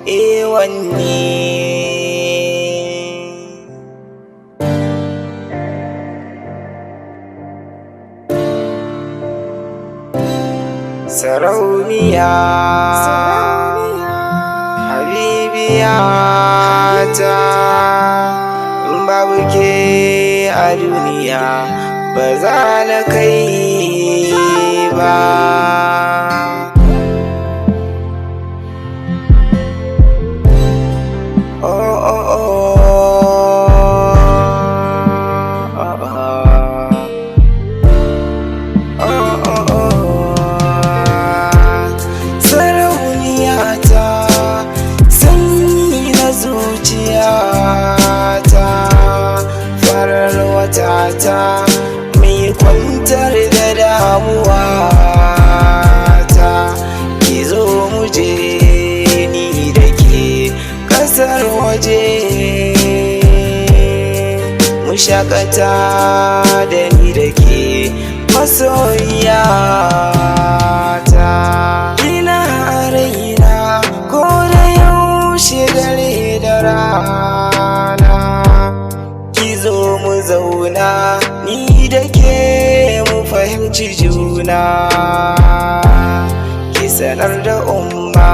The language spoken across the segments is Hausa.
wanne sarauniya habibiya ta babu ke a duniya ba za na kai ba. Ta mai kwantar da damuwa ta ki zo mu je ni da ke kasar waje mu shakata da ni da ke masoyiya ta ina raina ko da yaushe dare da rana ki zo mu zauna ni da ke mu fahimci juna ki sanar da umma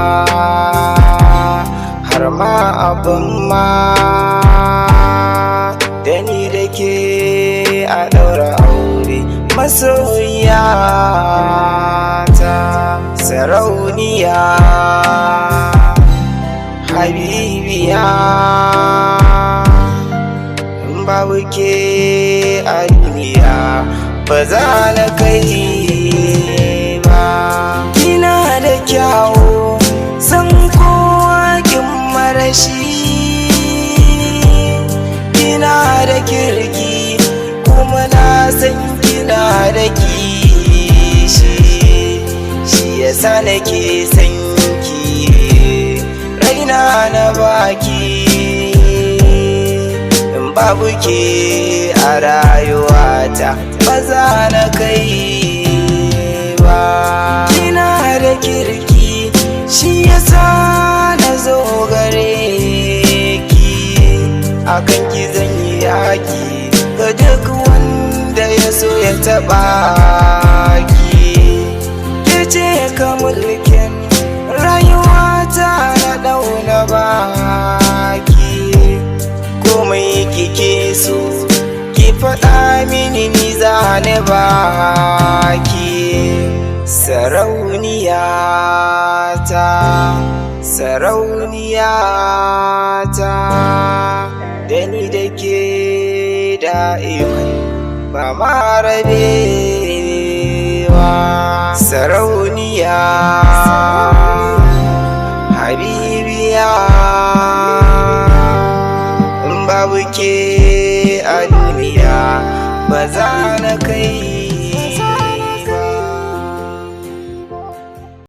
har ma abin ma da ni da ke a ɗaura aure masoyiya ta sarauniya habibiya babu ke a duniya ba za na kai ba. Kina da kyawu san kowa kin marashi, kina da kirki kuma na san kina da kishi, shi yasa nake san ki raina na baki. Babu ke a rayuwata ba za na kai ba. Kina da kirki shi yasa na zo gare ki, akan ki zan yi yaki ga duk wanda ya so ya taɓa ki. Ke ce ka mulkin rayuwata na ɗauna baki, komai kike so ki faɗa mini ni za ni baki. Sarauniya ta, sarauniya ta, da ni da ke da'iman ba ma rabewa. Sarauniya habibiya babu ke a duniya ba za na kai